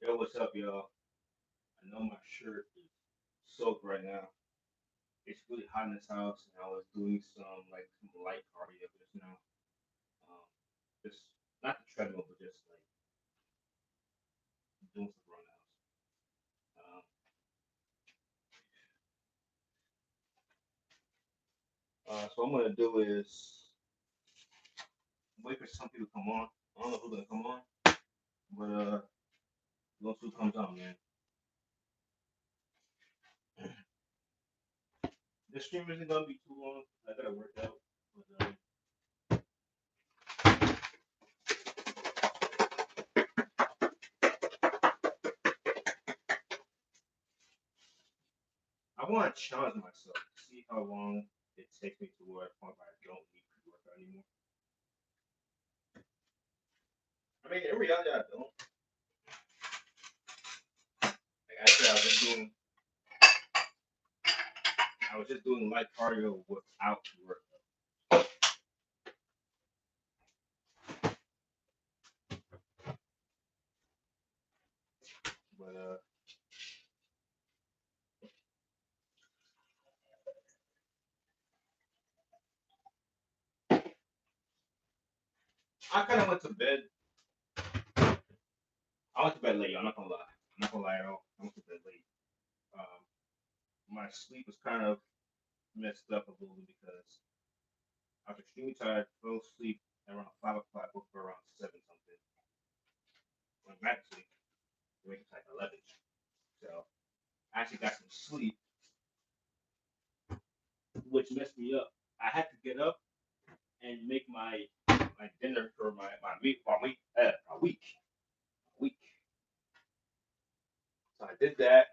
Yo, what's up, y'all? I know my shirt is soaked right now. It's really hot in this house, and I was doing some light cardio just now. Um, just not the treadmill, but just like doing some runouts. Um, so what I'm gonna do is wait for some people to come on. I don't know who's gonna come on, but once who comes on, man. This stream isn't gonna be too long. I gotta work out, but I want to challenge myself to see how long it takes me to where I find I don't need pre-workout anymore. I mean, in reality, I don't. Like I said, I was just doing light cardio without workout. But I kind of went to bed. I went to bed late. I'm not gonna lie. I'm not gonna lie at all. I went to bed late. Um, my sleep was kind of messed up a little bit because I was extremely tired. Fell asleep around 5 o'clock, woke up around 7 something. Went back to sleep. Wake up like 11. So I actually got some sleep, which messed me up. I had to get up and make my dinner for my week. So I did that.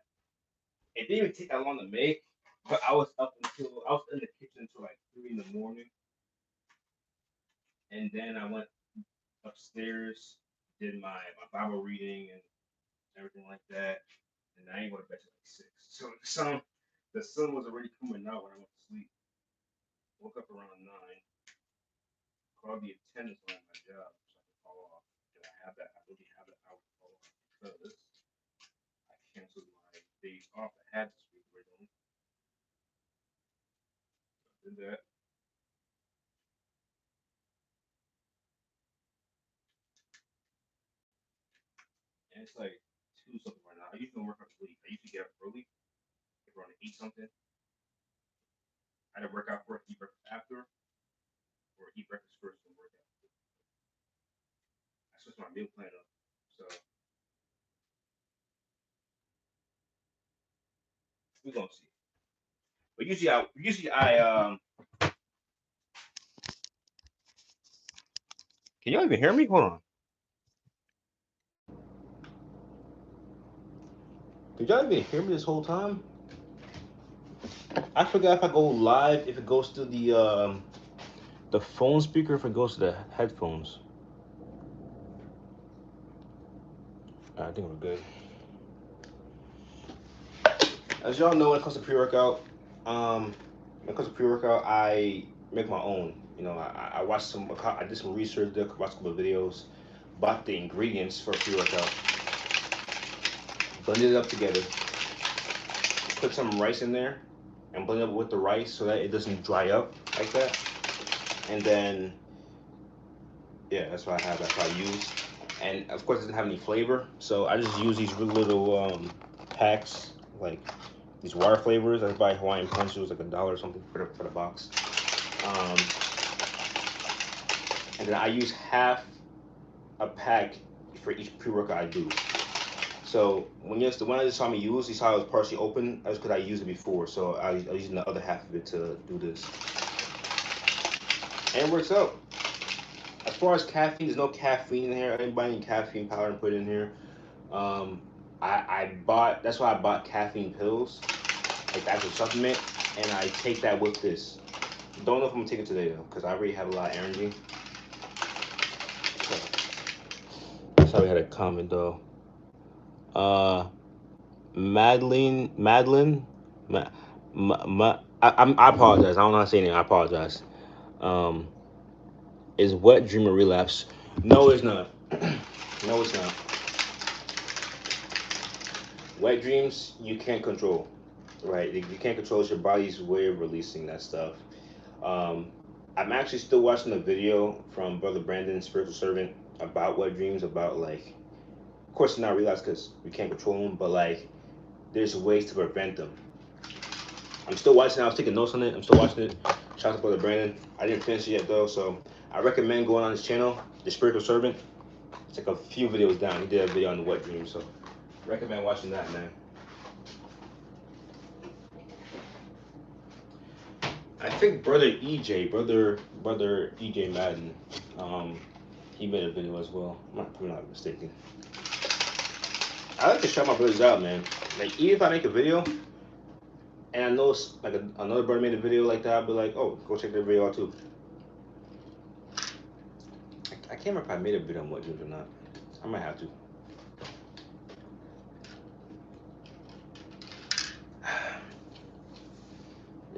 It didn't even take that long to make, but I was I was in the kitchen until like 3 in the morning, and then I went upstairs, did my Bible reading and everything like that, and I ain't go to bed till like 6. So the sun was already coming out when I went to sleep. Woke up around 9. Called the attendance on my job so I could call off. And I really have that hour to call off because I canceled my days off I had this week originally. So I did that. And it's like 2 something right now. I usually don't work out late. I usually get up early, get around to eat something. I either work out first, eat breakfast after, or eat breakfast first and work out. I switched my meal plan up. So we're gonna see. But usually I can y'all even hear me? Hold on. Did y'all even hear me this whole time? I forgot if I go live, if it goes to the phone speaker, if it goes to the headphones. I think we're good. As y'all know, when it comes to pre-workout, I make my own. You know, I watched I did some research, watched a couple of videos, bought the ingredients for pre-workout, blended it up together, put some rice in there, and blend it with the rice so that it doesn't dry up like that. And then, yeah, that's what I have. That's what I use. And of course, it doesn't have any flavor, so I just use these really little packs, like these water flavors. I buy Hawaiian Punch. It was like $1 or something for the box. Um, and then I use half a pack for each pre-workout I do. So the one I just saw me use, you saw it was partially open. That's because I used it before, so I was using the other half of it to do this, and it works out. As far as caffeine, there's no caffeine in here. I didn't buy any caffeine powder and put it in here. Um, that's why I bought caffeine pills, like the actual supplement, and I take that with this. Don't know if I'm gonna take it today though, because I already have a lot of energy. So, sorry, I had a comment though. Madeline, I apologize. I don't know how to say anything. I apologize. Um, is wet dream a relapse? No, it's not. No, it's not. Wet dreams you can't control, right? You can't control. It's your body's way of releasing that stuff. Um, I'm actually still watching a video from Brother Brandon, Spiritual Servant, about wet dreams. About like, of course, not realize because we can't control them, but like, there's ways to prevent them. I'm still watching. I was taking notes on it. I'm still watching it. Shout out to Brother Brandon. I didn't finish it yet though, so I recommend going on his channel, The Spiritual Servant. It's like a few videos down. He did a video on the wet dream, so recommend watching that, man. I think brother EJ Madden, um, he made a video as well. I'm not mistaken. I like to shout my brothers out, man. Like even if I make a video and I know like another brother made a video like that, I'll be like, oh, go check their video out too. I can't remember if I made a video on what dreams or not. I might have to.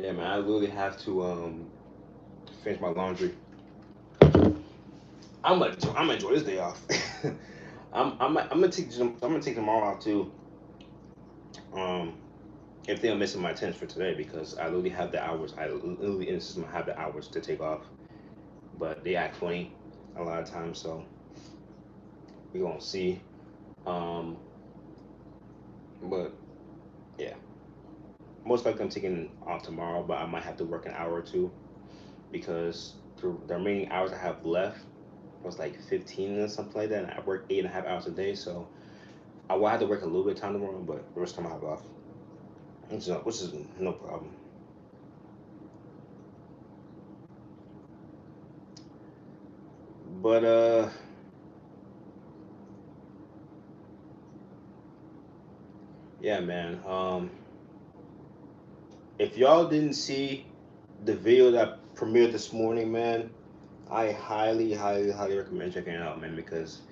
Yeah, man, I literally have to finish my laundry. I'm gonna enjoy this day off. I'm gonna take tomorrow off too. Um, if they're missing my attendance for today because I literally have the hours. I literally in the system have the hours to take off, but they act 20 a lot of times, so we gonna see. Um, but yeah, most likely I'm taking off tomorrow, but I might have to work an hour or two because the remaining hours I have left was like 15 or something like that, and I work 8.5 hours a day, so I will have to work a little bit of time tomorrow, but the rest of the time I have off, which is no problem. But yeah, man. If y'all didn't see the video that premiered this morning, man, I highly recommend checking it out, man, because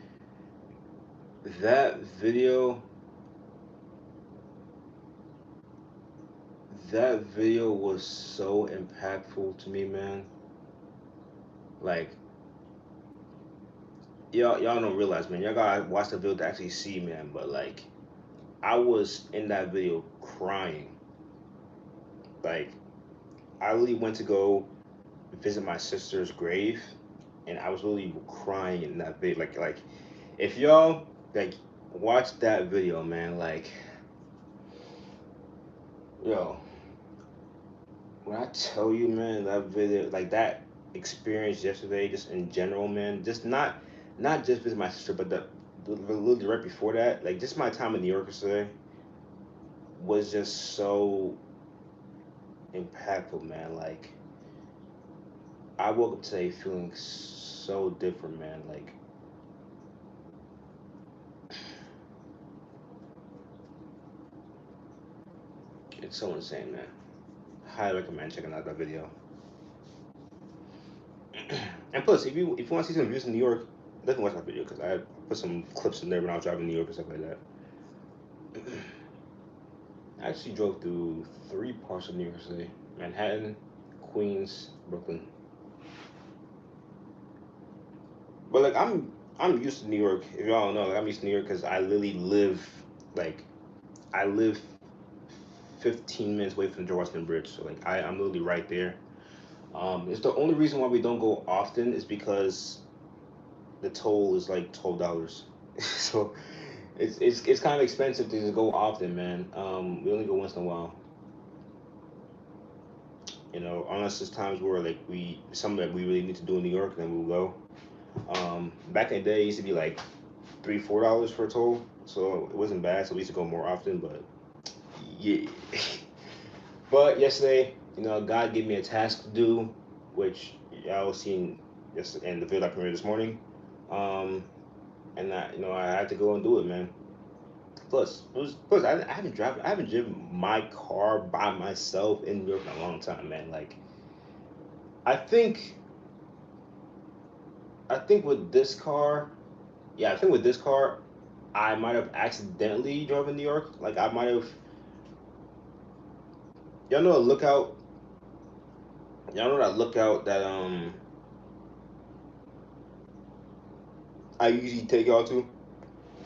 that video, that video was so impactful to me, man. Like, y'all don't realize, man. Y'all gotta watch the video to actually see, man. But like, I was in that video crying. Like, I really went to go visit my sister's grave, and I was really crying in that video. Like if y'all like watch that video, man, like yo, when I tell you, man, that video, like that experience yesterday, just in general, man, just not just visit my sister, but the literally right before that, like just my time in New York yesterday was just so impactful, man. Like I woke up today feeling so different, man. Like it's so insane, man. Highly recommend checking out that video. And plus, if you want to see some views in New York, definitely watch that video because I put some clips in there when I was driving in New York and stuff like that. I actually drove through 3 parts of New York City: Manhattan, Queens, Brooklyn. But like I'm used to New York. If y'all don't know, like I'm used to New York because I literally live like I live 15 minutes away from the George Washington Bridge. So like I'm literally right there. It's the only reason why we don't go often is because the toll is like $12. So it's kind of expensive to just go often, man. We only go once in a while. You know, unless there's times where like something that we really need to do in New York, then we'll go. Back in the day, it used to be like $3-4 for a toll, so it wasn't bad. So we used to go more often, but yeah. But yesterday, you know, God gave me a task to do, which y'all seen yesterday in the video I premiered this morning. And I had to go and do it, man. Plus I haven't driven my car by myself in New York in a long time, man. Like I think I think with this car, yeah, I think with this car, I might have accidentally drove in New York. Like I might have, y'all know a lookout. Y'all know that lookout that I usually take y'all to.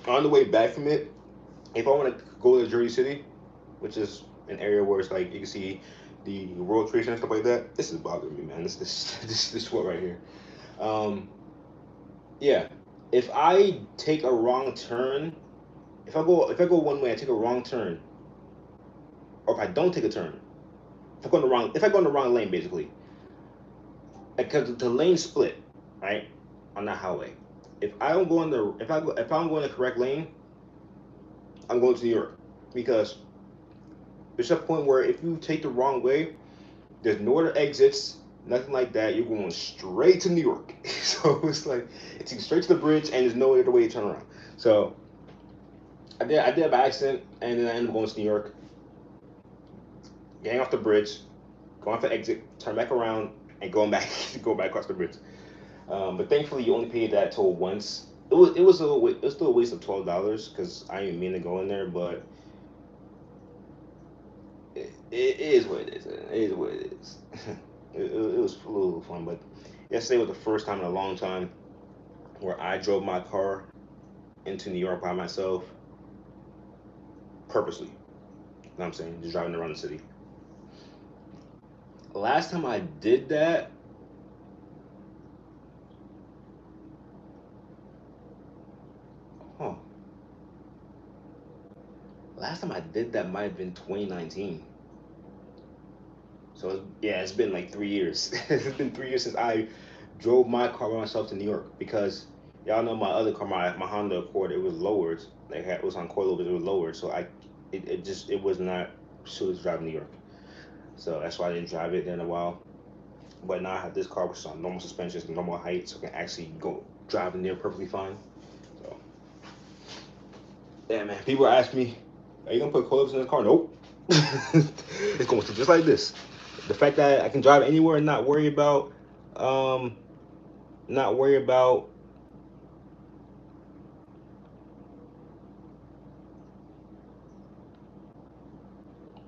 On the way back from it, If I want to go to Jersey City, which is an area where it's like you can see the World Trade Center and stuff like that, this is bothering me, man. This sweat right here. Um, yeah, if I take a wrong turn, if I go one way, I take a wrong turn, or if I don't take a turn, if I go in the wrong lane, basically, because the lane split, right, on that highway. If I don't go in the if I'm going the correct lane, I'm going to New York because there's a point where if you take the wrong way, there's no other exits, nothing like that. You're going straight to New York. So it's like it's straight to the bridge, and there's no other way to turn around. So I did it by accident, and then I ended up going to New York, getting off the bridge, going off the exit, turn back around, and going back going back across the bridge. But thankfully, you only paid that toll once. It was still a waste of $12 because I didn't mean to go in there, but it is what it is. It is what it is. It was a little fun, but yesterday was the first time in a long time where I drove my car into New York by myself purposely. You know what I'm saying? Just driving around the city. Last time I did that, huh? Last time I did that might have been 2019. So yeah, it's been like 3 years. It's been 3 years since I drove my car by myself to New York because y'all know my other car, my Honda Accord, it was lowered. Like it was on coilovers, it was lowered, so it was not suited to drive in New York. So that's why I didn't drive it there in a while. But now I have this car which is on normal suspension, normal height, so I can actually go drive in there perfectly fine. So yeah, man. People ask me, "Are you gonna put coilovers in this car?" Nope. It's going to just like this. The fact that I can drive anywhere and um, not worry about.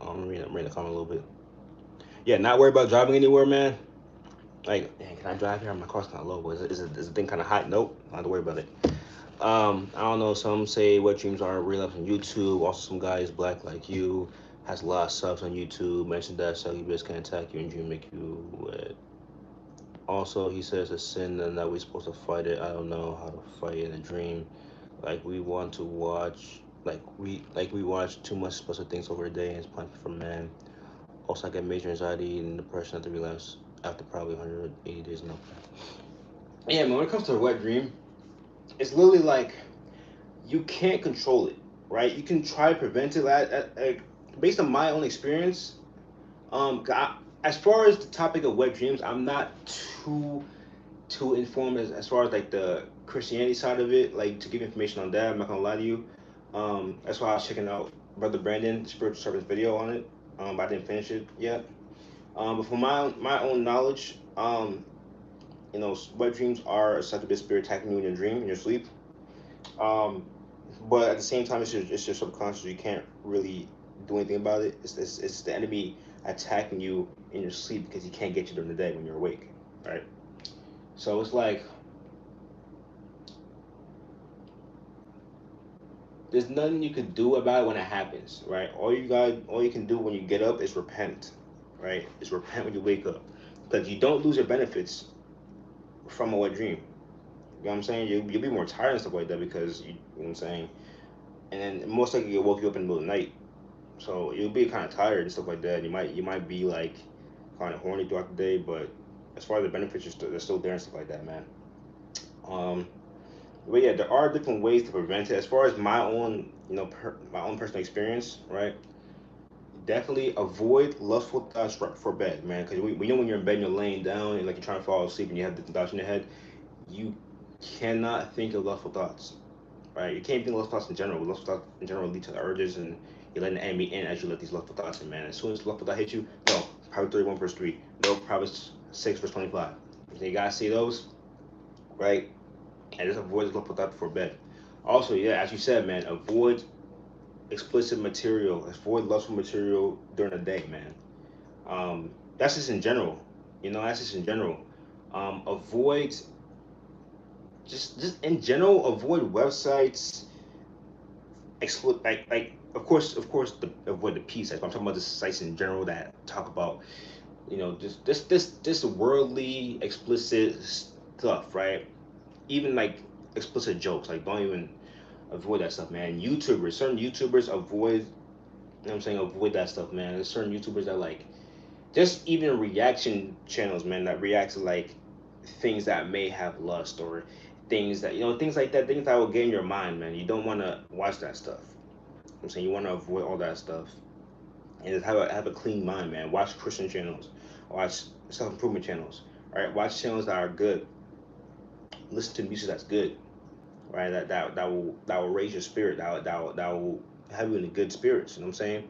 I'm reading the comment a little bit. Yeah, not worry about driving anywhere, man. Like, man, can I drive here? My car's kind of low, but is the thing kind of hot? Nope, not have to worry about it. I don't know. Some say what dreams are real life on YouTube. Also, some guys black like you has a lot of subs on YouTube. Mentioned that celebrities can attack you and dream make you wet. Also, he says a sin and that we're supposed to fight it. I don't know how to fight in a dream. Like we want to watch, like we watch too much special things over a day and it's punishment for man. Also, I get major anxiety and depression at the relapse after probably 180 days. No. Yeah, man. When it comes to a wet dream, it's literally like you can't control it, right? You can try to prevent it. Based on my own experience, as far as the topic of wet dreams, I'm not too too informed as far as like the Christianity side of it. Like to give information on that, I'm not gonna lie to you. That's why I was checking out Brother Brandon spiritual service video on it. But I didn't finish it yet. But from my own knowledge, wet dreams are a such a bit spirit attacking you in your dream in your sleep. Um, but at the same time, it's your subconscious. You can't really do anything about it. It's the enemy attacking you in your sleep because he can't get you during the day when you're awake, right? So it's like there's nothing you can do about it when it happens, right? All you can do when you get up is repent, right? Is repent when you wake up, because you don't lose your benefits from a wet dream. You know what I'm saying? You'll be more tired and stuff like that because you know what I'm saying. And then most likely it'll woke you up in the middle of the night, so you'll be kind of tired and stuff like that. You might be like kind of horny throughout the day, but as far as the benefits, they're still there and stuff like that, man. Um, but yeah, there are different ways to prevent it. As far as my own, my own personal experience, right? Definitely avoid lustful thoughts right for bed, man. Because we know when you're in bed and you're laying down and like you're trying to fall asleep and you have the thoughts in your head, you cannot think of lustful thoughts, right? You can't think of lustful thoughts in general. Lustful thoughts in general lead to urges and you're letting the enemy in as you let these lustful thoughts in, man. As soon as lustful thought hits you, no, Proverbs 31 verse 3, no, Proverbs 6 verse 25. You guys see those, right? And just avoid lustful thoughts before bed. Also, yeah, as you said, man, avoid explicit material, avoid lustful material during the day, man. That's just in general. That's just in general. Avoid just in general avoid websites of course, avoid the P sites. But I'm talking about the sites in general that talk about, this worldly explicit stuff, right? Even like explicit jokes, like don't even avoid that stuff, man. YouTubers, certain YouTubers avoid. You know what I'm saying? Avoid that stuff, man. There's certain YouTubers that like just even reaction channels, man, that react to like things that may have lust or things that things like that, things that will get in your mind, man. You don't want to watch that stuff. I'm saying you want to avoid all that stuff and just have a clean mind, man. Watch Christian channels, watch self improvement channels, right? Watch channels that are good. Listen to music that's good, right? That will raise your spirit. That will have you in the good spirits. You know what I'm saying?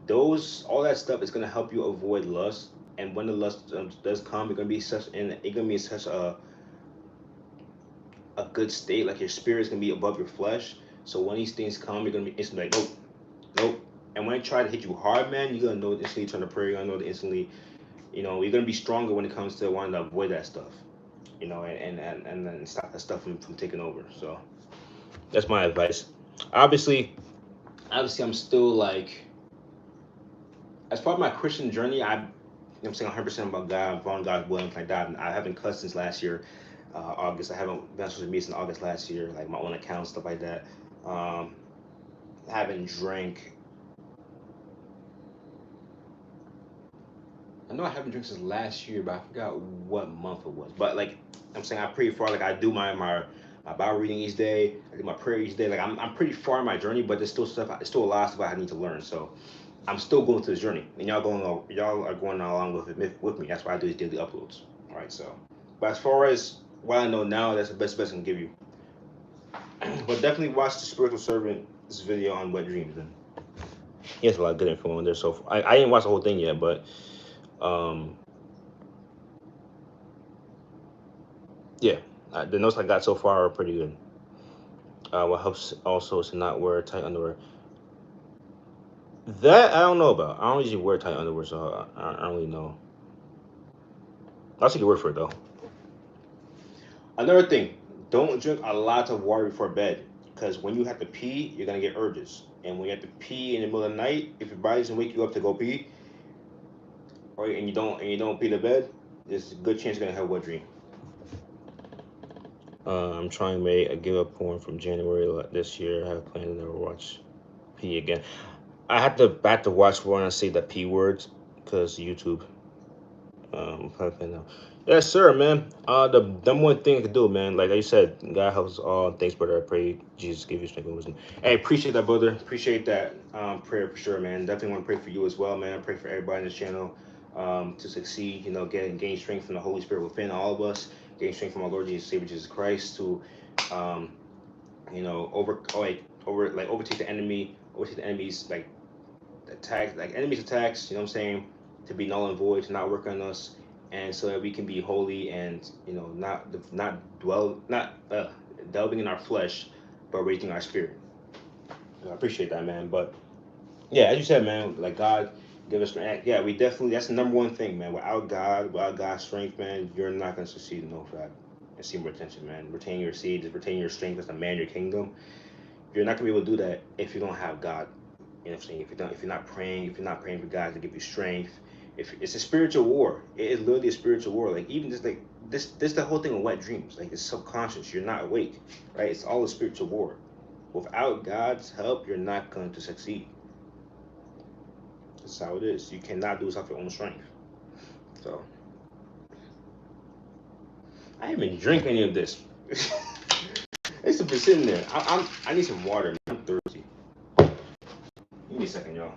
All that stuff is gonna help you avoid lust. And when the lust does come, it's gonna be such a good state. Like your spirit's gonna be above your flesh. So when these things come, you're gonna be instantly like, nope, nope. And when it try to hit you hard, man, you're gonna know it instantly. Turn to prayer. You're gonna know it instantly. You're gonna be stronger when it comes to wanting to avoid that stuff. And then stop that stuff from taking over. So that's my advice. Obviously, I'm still like, as part of my Christian journey, I'm saying 100% about God, I'm following God's will and like that. I haven't cussed since last year, August. I haven't been social media since August last year, like my own account, stuff like that. Um, I haven't drank. I know I haven't drank since last year, but I forgot what month it was. But like I'm saying, I'm pretty far. Like I do my Bible reading each day. I do my prayer each day. Like I'm pretty far in my journey, but there's still a lot of stuff I need to learn. So I'm still going through this journey, and y'all are going along with me. That's why I do these daily uploads. All right, so, but as far as what I know now, that's the best I can give you. But definitely watch the Spiritual Servant's video on wet dreams, and he has a lot of good info on there. So I didn't watch the whole thing yet, but um, yeah, the notes I got so far are pretty good. What helps also is to not wear tight underwear. That I don't know about. I don't usually wear tight underwear, so I don't really know. I'll take your word for it though. Another thing, don't drink a lot of water before bed, because when you have to pee, you're gonna get urges. And when you have to pee in the middle of the night, if your body doesn't wake you up to go pee, or and you don't pee to bed, there's a good chance you're gonna have a wet dream. I'm trying to make a give up porn from January this year. I have planned to never watch pee again. I have to watch when I say the p words because YouTube. Yes, sir, man. The number one thing I could do, man, like you said, God helps us all. Thanks, brother. I pray Jesus give you strength and wisdom. Hey, appreciate that, brother. Appreciate that prayer for sure, man. Definitely want to pray for you as well, man. I pray for everybody in this channel to succeed. Gain strength from the Holy Spirit within all of us. Gain strength from our Lord Jesus Savior Jesus Christ to, um, overtake the enemy, overtake the enemy's enemies attacks. You know what I'm saying? To be null and void, to not work on us, and so that we can be holy and not delving in our flesh, but raising our spirit. I appreciate that, man. But yeah, as you said, man, like God give us strength. Yeah, we definitely, that's the number one thing, man. Without God's strength, man, you're not gonna succeed in NoFap and seed retention, man. Retain your seed, retain your strength as the man of your kingdom. You're not gonna be able to do that if you don't have God. You know what I'm saying? If you're not praying for God to give you strength, if it's a spiritual war, it is literally a spiritual war. Like even just like this the whole thing of wet dreams. Like it's subconscious. You're not awake, right? It's all a spiritual war. Without God's help, you're not going to succeed. That's how it is. You cannot do this off your own strength. So I didn't even drink any of this. It's been sitting there. I need some water. Man. I'm thirsty. Give me a second, y'all.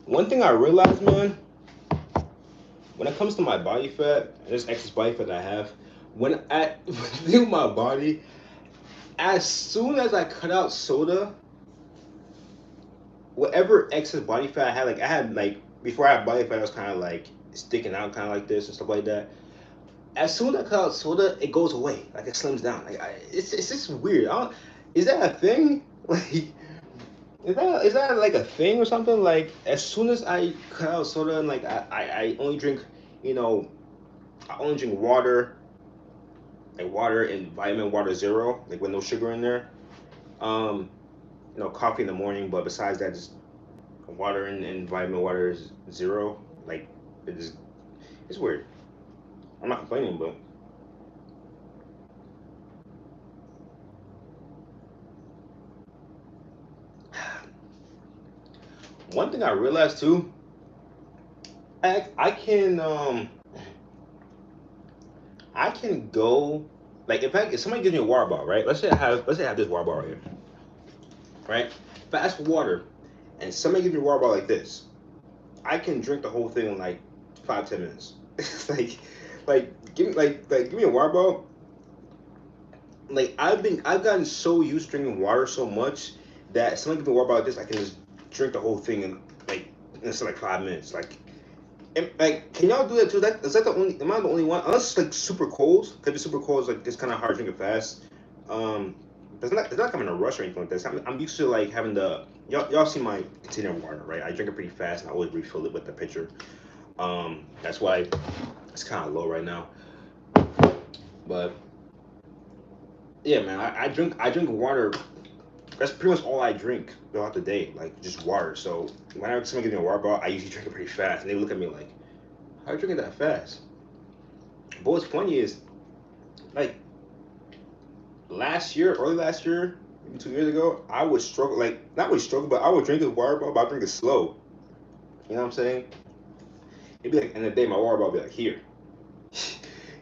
One thing I realized, man, when it comes to my body fat, this excess body fat that I have, when I do my body, as soon as I cut out soda, whatever excess body fat I had, like I had like before I had body fat, I was kind of like sticking out, kind of like this and stuff like that. As soon as I cut out soda, it goes away, like it slims down. Like it's just weird. Is that a thing? Like, is that like a thing or something? Like, as soon as I cut out soda and like I only drink, you know, I only drink water, like water and vitamin water zero, like with no sugar in there. Um, coffee in the morning, but besides that, just water and vitamin water is zero. Like, it's it's weird. I'm not complaining, but one thing I realized too, I can go, like, if somebody gives me a water bottle, right? Let's say I have this water bottle right here, right? If I ask for water and somebody gives me a water bottle like this, I can drink the whole thing in like 5-10 minutes. It's give me a water bottle. Like, I've gotten so used to drinking water so much that somebody give me a water bottle like this, I can just drink the whole thing in like like 5 minutes. Like, can y'all do that too? Is that the only? Am I the only one? Unless it's like super cold. Cause if it's super cold, it's like it's kind of hard to drink it fast. Um, it's not like I'm in a rush or anything like this. I'm used to like having y'all see my container of water, right? I drink it pretty fast and I always refill it with the pitcher. That's why it's kind of low right now. But yeah, man, I drink water. That's pretty much all I drink throughout the day, like just water. So whenever someone gives me a water bottle, I usually drink it pretty fast, and they look at me like, "How are you drinking that fast?" But what's funny is, like, early last year, maybe 2 years ago, I would struggle, like, not really struggle, but I would drink this water bottle, but I would drink it slow. You know what I'm saying? It'd be like, in the day, my water bottle would be like here.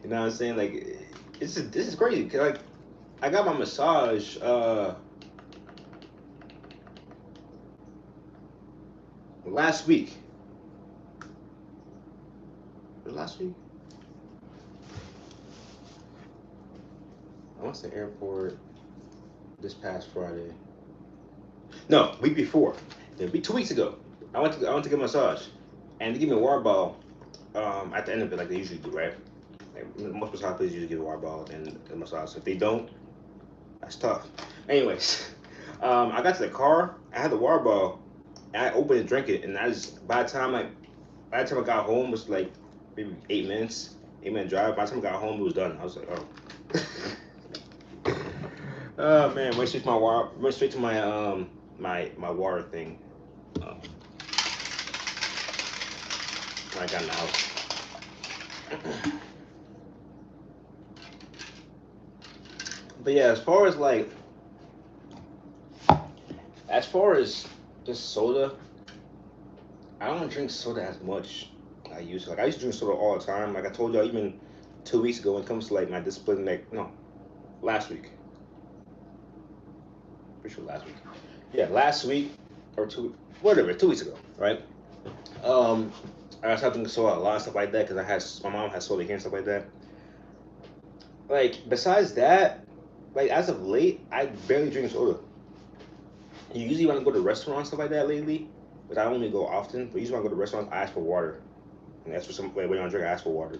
You know what I'm saying? Like, this is crazy. 'Cause, like, I got my massage last week. Was it last week? I went to the airport this past Friday. No, week before. It'd be 2 weeks ago. I went to get a massage, and they give me a water bottle at the end of it, like they usually do, right? Like, most massage places usually give a water bottle and a massage. If they don't, that's tough. Anyways, I got to the car. I had the water bottle, and I opened and drank it. And I just by the time I got home, it was like maybe 8 minutes, 8 minute drive. By the time I got home, it was done. I was like, oh. Oh man, went straight to my water thing. Um, when I got in the house. But yeah, as far as just soda, I don't drink soda as much. I used to. Like, I used to drink soda all the time. Like I told y'all, even 2 weeks ago, when it comes to like my discipline, like, no, last week, pretty sure last week. Yeah, last week or whatever, 2 weeks ago, right? Um, I was having soda a lot and stuff like that because my mom has soda here and stuff like that. Like, besides that, like, as of late, I barely drink soda. Usually when I go to restaurants stuff like that lately, but I only go often. But usually when I go to restaurants, I ask for water, and that's for some when I drink, I ask for water.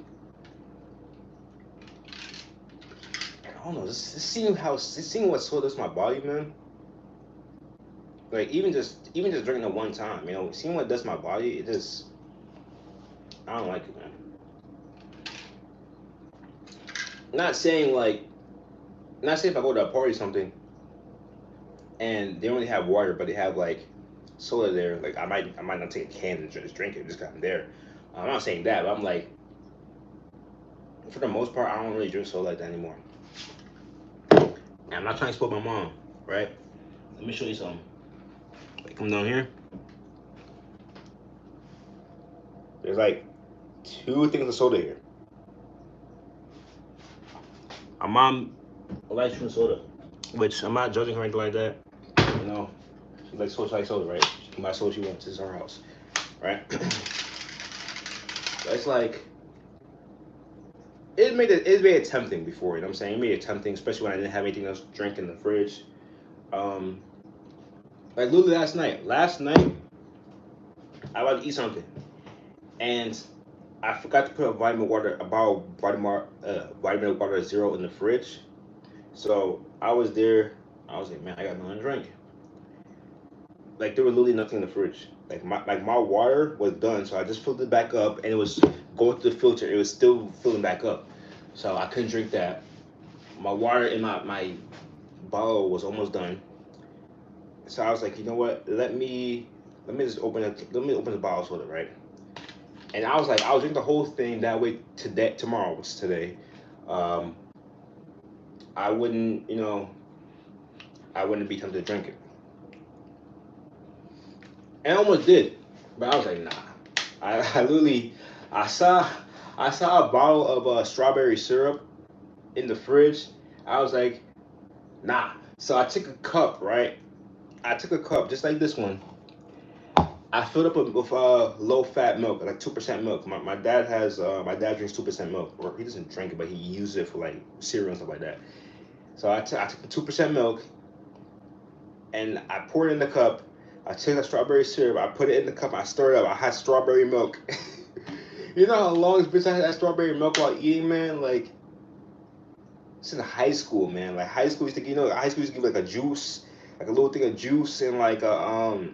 I don't know. Just seeing what soda does to my body, man. Like, even just drinking it one time, seeing what it does to my body, it just I don't like it, man. Not saying like not saying if I go to a party or something and they only have water, but they have like soda there. Like, I might not take a can and just drink it just 'cause I'm there. I'm not saying that, but I'm like, for the most part, I don't really drink soda like that anymore. And I'm not trying to spoil my mom, right? Let me show you something. Like, come down here. There's like two things of soda here. My mom likes drinking soda, which I'm not judging her or anything like that. You know, she likes soda, right? She can buy soda she wants. This is her house, right? But it's like it made it tempting before. You know what I'm saying? It made it tempting, especially when I didn't have anything else to drink in the fridge. Um, like, literally last night. Last night I wanted to eat something, and I forgot to put a vitamin water zero in the fridge. So I was there. I was like, man, I got nothing to drink. Like there was literally nothing in the fridge. Like my water was done, so I just filled it back up, and it was going through the filter. It was still filling back up, so I couldn't drink that. My water in my bottle was almost done, so I was like, you know what? Let me just open it. Let me open the bottle soda, right? And I was like, I'll drink the whole thing. That way, today, tomorrow, which is today, um, I wouldn't, I wouldn't be tempted to drink it. And I almost did, but I was like, nah. I literally, I saw, I saw a bottle of strawberry syrup in the fridge. I was like, nah. So I took a cup, right? I took a cup just like this one. I filled up with low fat milk, like 2% milk. My dad drinks 2% milk, or he doesn't drink it, but he uses it for like cereal and stuff like that. So I took the 2% milk and I poured it in the cup. I took the strawberry syrup, I put it in the cup, I stirred it up. I had strawberry milk. You know how long it's been I had that strawberry milk while eating, man? Like, it's in high school, man. Like, high school used to, high school used to give like a juice, like a little thing of juice and like a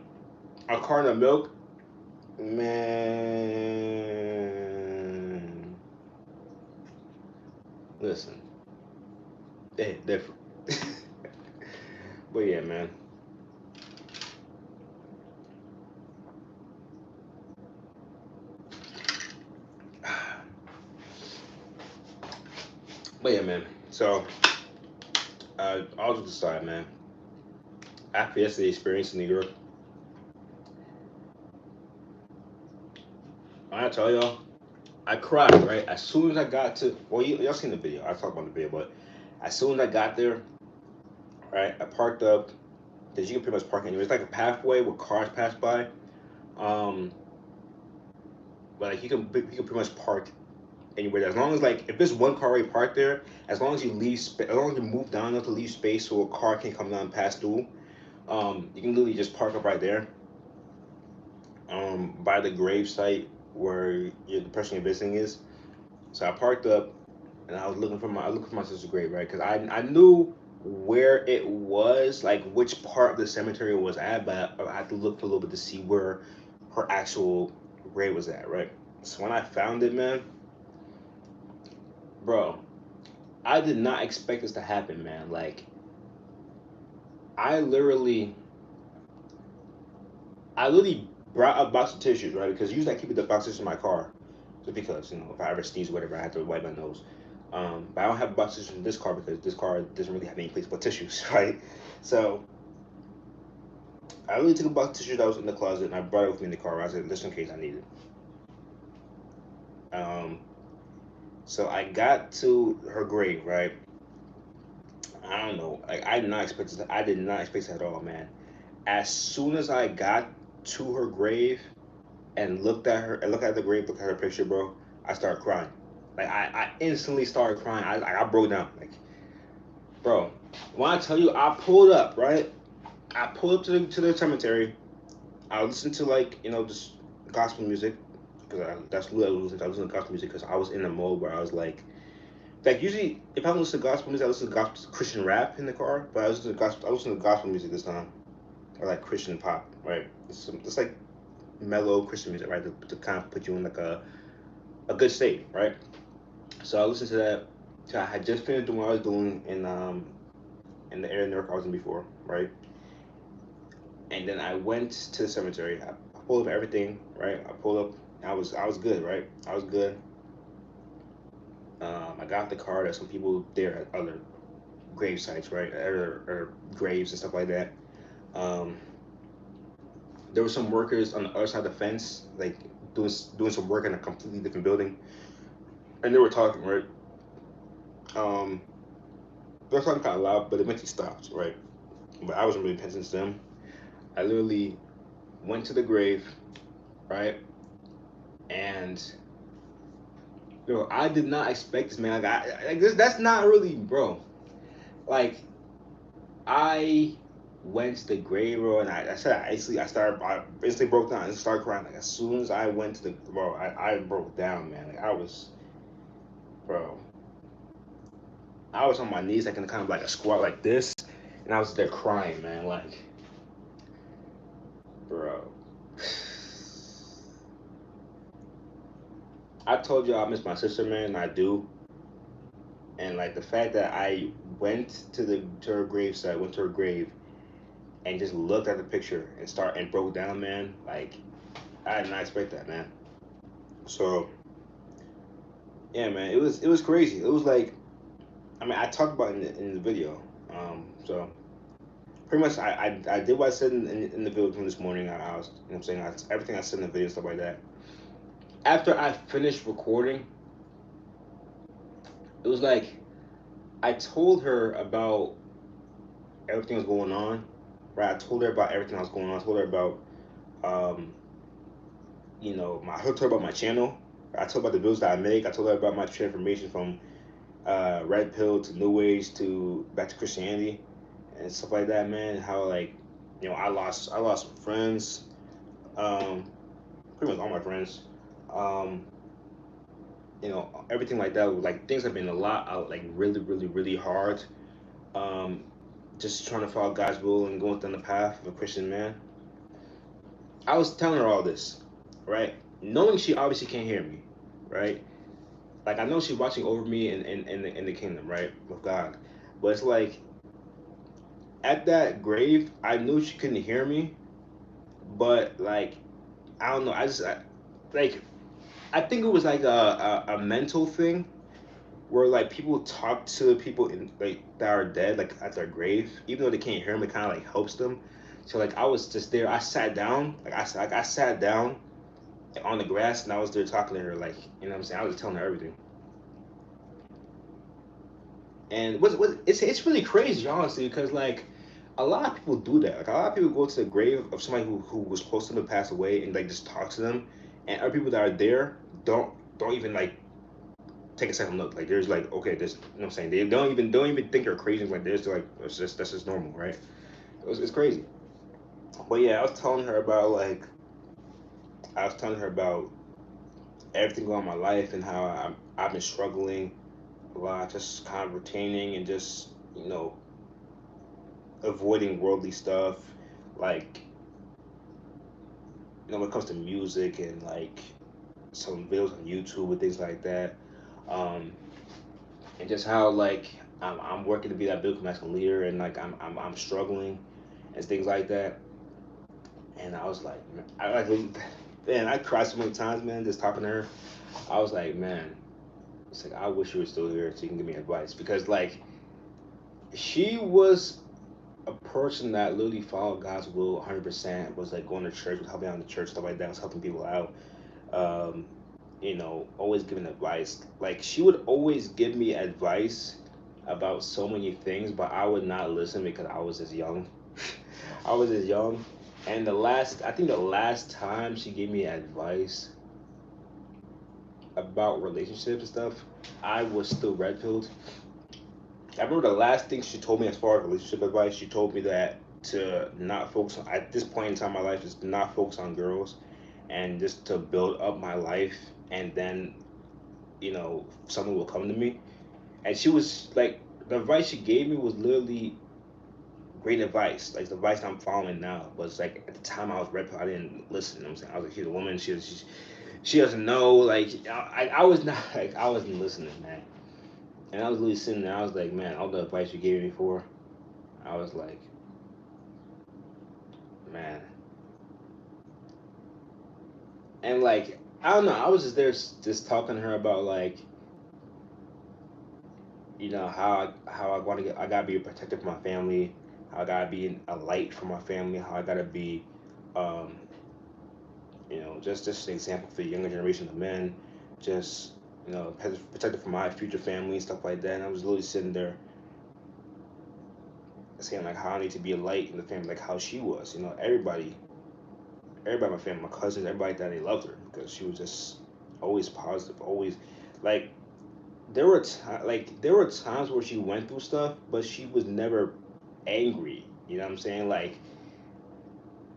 carton of milk. Man, listen, they hit different. But yeah, man. But yeah, man. So, all to the side, man. After yesterday's experience in New York, I tell y'all, I cried, right? As soon as I got to, well, y'all seen the video. I talked about the video, but as soon as I got there, right, I parked up, because you can pretty much park anywhere. It's like a pathway where cars pass by. Um, but like you can pretty much park anywhere. As long as like if there's one car already parked there, as long as you as long as you move down enough to leave space so a car can come down and pass through, you can literally just park up right there, by the grave site where the person you're visiting is. So I parked up, and I was looking for my sister's grave, right? Because I knew where it was, like which part of the cemetery it was at, but I had to look for a little bit to see where her actual grave was at, right? So when I found it, man, bro, I did not expect this to happen, man. Like I literally, I literally brought a box of tissues, right? Because usually I keep the box of tissues in my car, just because if I ever sneeze or whatever, I have to wipe my nose. But I don't have box of tissues in this car because this car doesn't really have any place to put tissues, right? So I really took a box of tissues that was in the closet and I brought it with me in the car. I said, just in case I need it. So I got to her grave, right? I don't know. Like I did not expect this. I did not expect this at all, man. As soon as I got to her grave and looked at the grave, looked at her picture, bro, I started crying. Like I instantly started crying. I broke down. Like, bro, when I tell you I pulled up, right? I pulled up to the cemetery. I listened to like just gospel music because that's what I was listening to. I listened to gospel music because I was in a mode where I was like usually if I listen to gospel music, I listen to gospel Christian rap in the car. But I listened to gospel music this time, or like Christian pop, right? It's like mellow Christian music, right? To kind of put you in like a good state, right? So I listened to that. So I had just finished doing what I was doing in the area of New York I was in before, right? And then I went to the cemetery. I pulled up everything, right? I pulled up. I was good, right? I was good. I got the car. There's some people there at other grave sites, right? Or graves and stuff like that. Um, there were some workers on the other side of the fence, like doing some work in a completely different building, and they were talking, right? Um, they were talking kind of loud, but eventually stopped, right? But I wasn't really paying attention to them. I literally went to the grave, right? And I did not expect this, man. Like this, that's not really, bro. Like I went to the grave, bro, and I said I instantly broke down and started crying. Like as soon as I went to the bro, I broke down, man. Like bro, I was on my knees, like in kind of like a squat like this, And I was there crying, man. Like, bro. I told you I miss my sister, man. I do. And like the fact that I went to her gravesite, went to her grave, and just looked at the picture and broke down, man. Like I did not expect that, man. So yeah, man, it was crazy. It was like, I mean, I talked about it in the video. So pretty much I did what I said in the video from this morning. I was, you know what I'm saying, everything I said in the video, stuff like that. After I finished recording, it was like I told her about everything that was going on. Right, I told her about everything that was going on. I told her about, um, I told her about my channel. I told her about the videos that I make. I told her about my transformation from red pill to new age to back to Christianity and stuff like that, man. How like, I lost some friends, um, pretty much all my friends. Um, everything like that. Like things have been a lot, like really, really, really hard. Um, just trying to follow God's will and going down the path of a Christian man. I was telling her all this, right? Knowing she obviously can't hear me, right? Like I know she's watching over me in the kingdom, right, with God. But it's like at that grave, I knew she couldn't hear me, but like I don't know. Like I think it was like a mental thing where like people talk to people in like that are dead like at their grave, even though they can't hear them, it kind of like helps them. So like I was just there. I sat down, I sat down on the grass and I was there talking to her, like what I'm saying. I was telling her everything. And it's really crazy, honestly, because like a lot of people do that. Like a lot of people go to the grave of somebody who was close to them, pass away, and like just talk to them. And other people that are there don't even like take a second look. Like there's like okay, this what I'm saying. They don't even think you're crazy. Like there's like that's just normal, right? It's crazy. But yeah, I was telling her about everything going on in my life and how I've been struggling a lot, just kind of retaining and just avoiding worldly stuff, like when it comes to music and like some videos on YouTube and things like that, um, and just how like I'm working to be that biblical masculine leader and like I'm struggling and things like that. And I was like, man, I cried so many times, man, just talking to her. I was like, man, it's like I wish you were still here so you can give me advice because like she was a person that literally followed God's will 100%, was like going to church, was helping out in the church, stuff like that, was helping people out. Um, always giving advice. Like she would always give me advice about so many things, but I would not listen because I was as young. I was as young. And I think the last time she gave me advice about relationships and stuff, I was still red pilled. I remember the last thing she told me as far as relationship advice. She told me that to not focus on, at this point in time in my life, just not focus on girls, and just to build up my life, and then something will come to me. And she was like, the advice she gave me was literally great advice, like the advice I'm following now. But it's like at the time I was red pill, I didn't listen. You know what I'm saying, I was like, she's a woman. She doesn't know. Like I was not like I wasn't listening, man. And I was really sitting there. I was like, man, all the advice you gave me before, I was like, man. And like, I don't know. I was just there, just talking to her about like, how I want to get. I gotta be a protector for my family. How I gotta be a light for my family. How I gotta be, um, just an example for the younger generation of men. Just protector for my future family and stuff like that. And I was literally sitting there saying like how I need to be a light in the family, like how she was. Everybody in my family, my cousins, everybody that they loved her because she was just always positive, always like there were times where she went through stuff, but she was never angry. You know what I'm saying? Like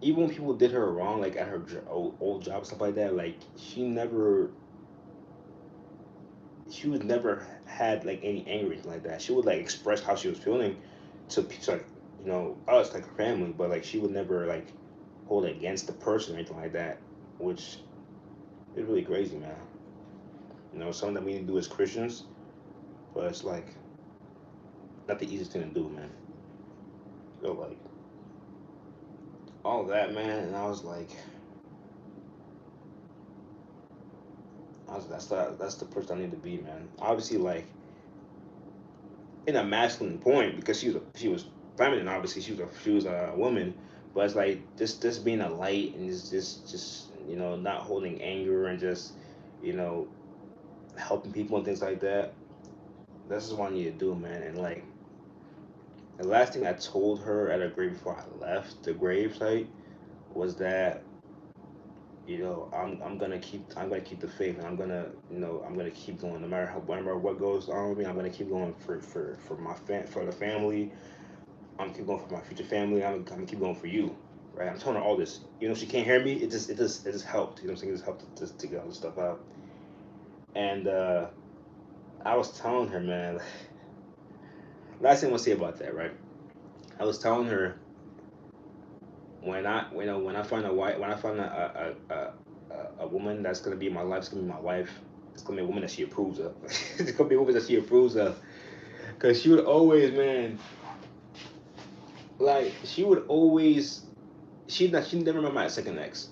even when people did her wrong, like at her old job and stuff like that, like she was never had like any anger or anything like that. She would like express how she was feeling to like us like a family, but like she would never like hold it against the person or anything like that, which is really crazy, man. Something that we need to do as Christians, but it's like not the easiest thing to do, man. So like all that, man, and I was like, that's the person I need to be, man. Obviously, like in a masculine point because she was feminine. Obviously, she was a woman, but it's like just being a light and just not holding anger and just you know helping people and things like that. This is what I need to do, man. And like the last thing I told her at her grave before I left the grave site was that I'm gonna keep the faith, and I'm gonna keep going no matter no matter what goes on with me. I'm gonna keep going for the family. I'm keep going for my future family. I'm gonna keep going for you, right? I'm telling her all this. She can't hear me. It just helped. You know what I'm saying? It just helped to get all this stuff out. And I was telling her, man. Last thing I want to say about that, right? I was telling her when I find a wife, when I find a woman that's gonna be in my life, it's gonna be my wife. It's gonna be a woman that she approves of. It's gonna be a woman that she approves of. Cause she would always, man, like she would always. She never met my second ex.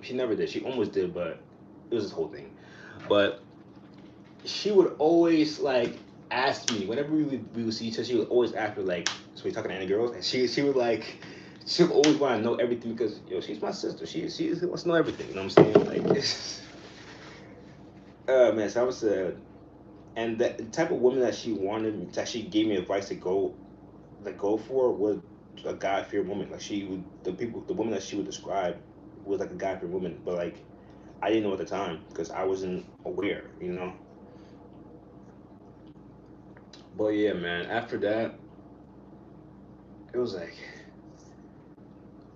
She never did. She almost did, but it was this whole thing. But she would always like ask me whenever we would see each other. She would always ask me like, "So we talking to any girls?" And she would like, she would always want to know everything because she's my sister. She wants to know everything. You know what I'm saying? Like, man. So I was and the type of woman that she wanted that she gave me advice to go for was a God fearing woman. Like the woman that she would describe was like a God fearing woman, but like I didn't know at the time because I wasn't aware. But yeah, man. After that, it was like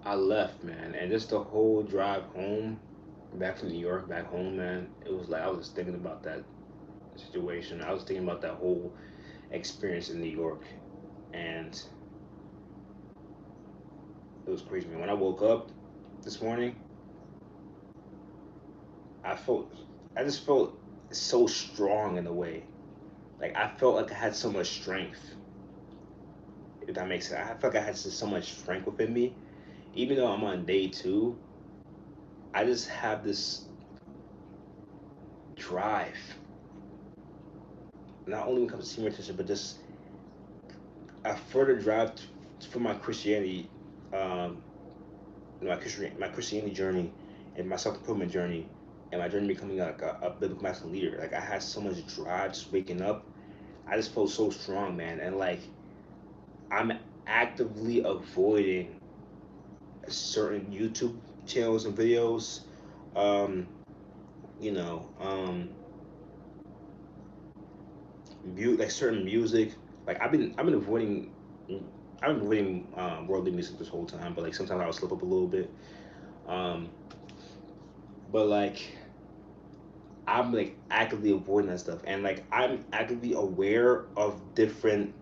I left, man, and just the whole drive home, back from New York, back home, man. It was like I was just thinking about that situation. I was thinking about that whole experience in New York, and it was crazy, man. When I woke up this morning, I felt, I just felt so strong in a way. Like I felt like I had so much strength. If that makes sense, I felt like I had just so much strength within me. Even though I'm on day two, I just have this drive. Not only when it comes to senior attention, but just a further drive for my Christianity, um, my Christianity journey, and my self improvement journey, and my journey becoming like a biblical masculine leader. Like I had so much drive just waking up. I just felt so strong, man, and like I'm actively avoiding certain YouTube channels and videos. Um, you know, like certain music. Like I've been avoiding. I've been avoiding worldly music this whole time, but like sometimes I'll slip up a little bit. Um, but like I'm like actively avoiding that stuff, and like I'm actively aware of different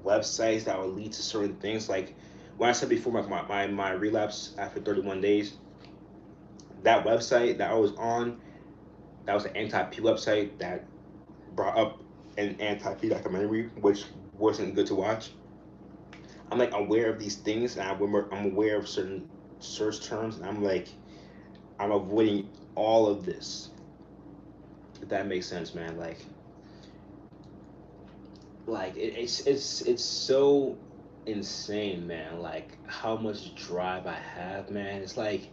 websites that will lead to certain things. Like when I said before, my relapse after 31 days, that website that I was on, that was an anti-P website that brought up an anti-P documentary, which wasn't good to watch. I'm like aware of these things, and I'm aware of certain search terms, and I'm like I'm avoiding all of this. If that makes sense, man. Like it's so insane, man. Like how much drive I have, man. It's like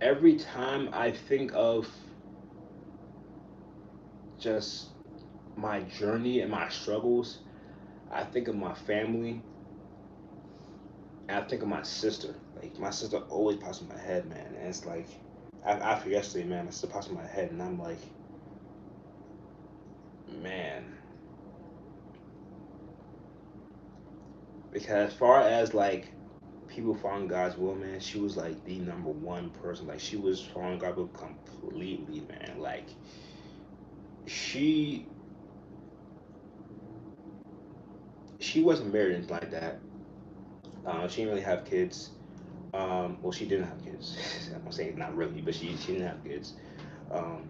every time I think of just my journey and my struggles, I think of my family, and I think of my sister. Like my sister always pops in my head, man. And it's like after yesterday, man, my sister pops in my head, and I'm like, man. Because as far as like people following God's will, man, she was like the number one person. Like she was following God's will completely, man. Like she she wasn't married or anything like that. She didn't really have kids. Well, she didn't have kids. I'm saying not really, but she didn't have kids. Um,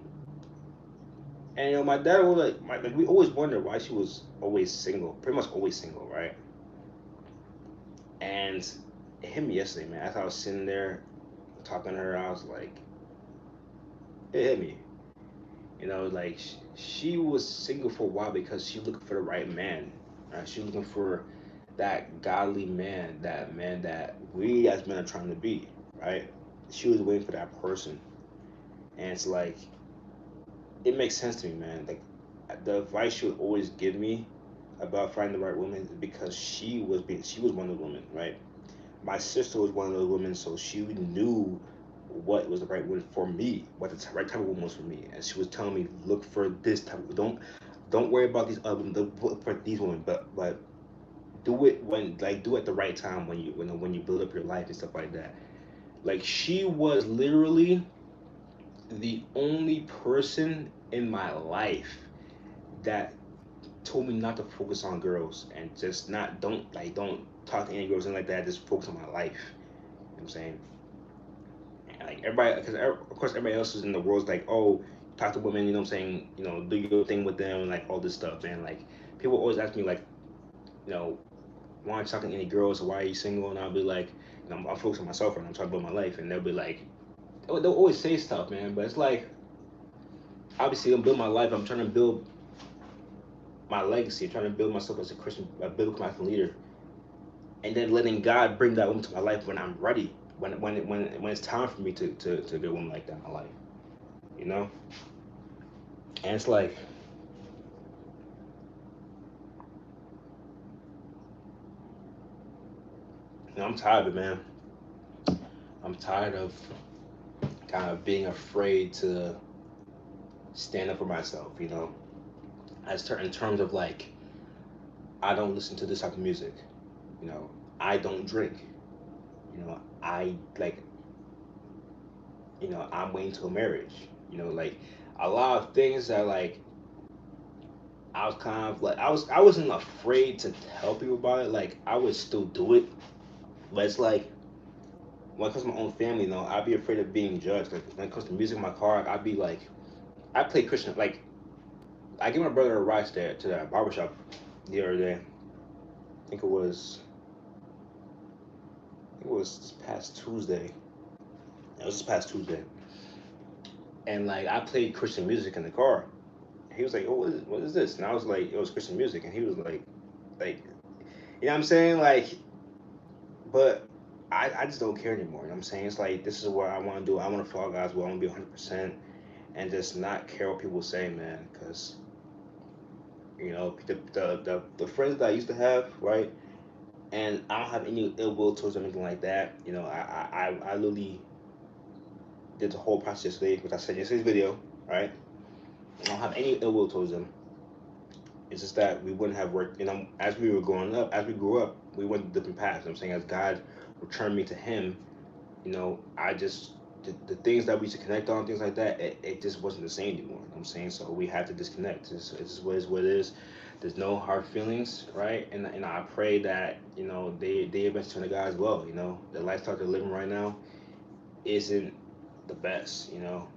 and my dad was like we always wondered why she was always single, pretty much always single, right? And it hit me yesterday, man. As I was sitting there talking to her, I was like, it hit me. Like she was single for a while because she looking for the right man. Right? She looking for that godly man, that man that we as men are trying to be, right? She was waiting for that person, and it's like it makes sense to me, man. Like the advice she would always give me about finding the right woman is because she was one of the women, right? My sister was one of those women, so she knew what was the right woman for me, what the right type of woman was for me, and she was telling me look for this type. Don't worry about these other women, look for these women, but do it do it at the right time when you build up your life and stuff like that. Like she was literally the only person in my life that told me not to focus on girls and just not don't talk to any girls and like that. Just focus on my life. You know what I'm saying? And like everybody, because of course everybody else is in the world's like, oh, talk to women. You know what I'm saying? Do your thing with them, like all this stuff, man. Like people always ask me like, you know, why aren't you talking to any girls? Or why are you single? And I'll be like, I'm focused on myself and I'm talking about my life. And they'll be like, they'll always say stuff, man. But it's like, obviously, I'm building my life. I'm trying to build my legacy. I'm trying to build myself as a Christian, a biblical Christian leader. And then letting God bring that woman to my life when I'm ready, when it's time for me to get a woman like that in my life, you know. And it's like, I'm tired of it, man. I'm tired of kind of being afraid to stand up for myself, as in terms of like, I don't listen to this type of music, you know, I don't drink, I like, I'm waiting till marriage, like a lot of things that like I was kind of like I wasn't afraid to tell people about it. Like I would still do it, but it's like when it comes to my own family, I'd be afraid of being judged. Like when it comes to music in my car, I'd be like, I play Christian. Like I gave my brother a ride there to that barbershop the other day. I think it was this past Tuesday. It was this past Tuesday, and like I played Christian music in the car. He was like, "Oh, what is this?" And I was like, "It was Christian music," and he was like, you know what I'm saying? Like, but I just don't care anymore. You know what I'm saying? It's like this is what I want to do. I want to follow God's will. I want to be 100% and just not care what people say, man. Because the friends that I used to have, right? And I don't have any ill will towards them, anything like that. I literally did the whole process yesterday, which I said in yesterday's video, right? I don't have any ill will towards them. It's just that we wouldn't have worked. As we were growing up, as we grew up, we went different paths. You know what I'm saying, as God returned me to Him, I just the things that we used to connect on, things like that, it just wasn't the same anymore. You know what I'm saying, so we had to disconnect. It's just what it is. There's no hard feelings, right? And I pray that they eventually turn to God as well. The lifestyle they're living right now isn't the best.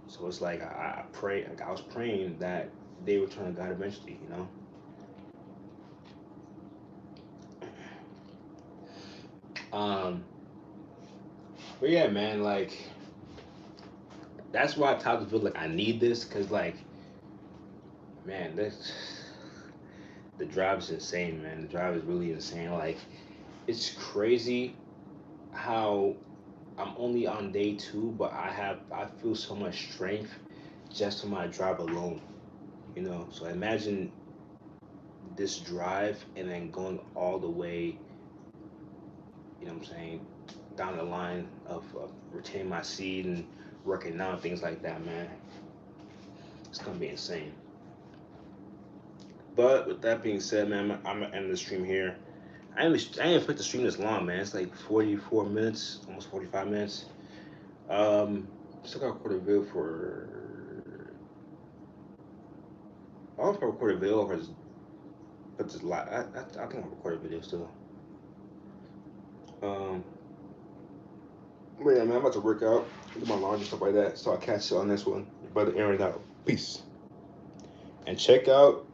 So it's like I pray. Like I was praying that they return to God eventually. Um, but yeah, man, like that's why I tell feel like I need this, cause like, man, this the drive is insane, man. The drive is really insane. Like, it's crazy how I'm only on day two, but I feel so much strength just from my drive alone. So imagine this drive and then going all the way, what I'm saying, down the line of retaining my seed and working out things like that, man. It's gonna be insane. But with that being said, man, I'm gonna end the stream here. I didn't expect the stream this long, man. It's like 44 minutes, almost 45 minutes. Still got to record a video for. I don't know if I recorded a video for put this live. I think I recorded a video still. But yeah, man, I'm about to work out, do my laundry, stuff like that. So I'll catch you on this one. Your brother Aaron out. Peace. And check out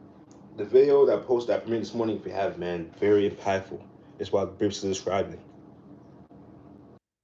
the video that I posted that for me this morning if you have, man. Very impactful. It's what I briefly described it.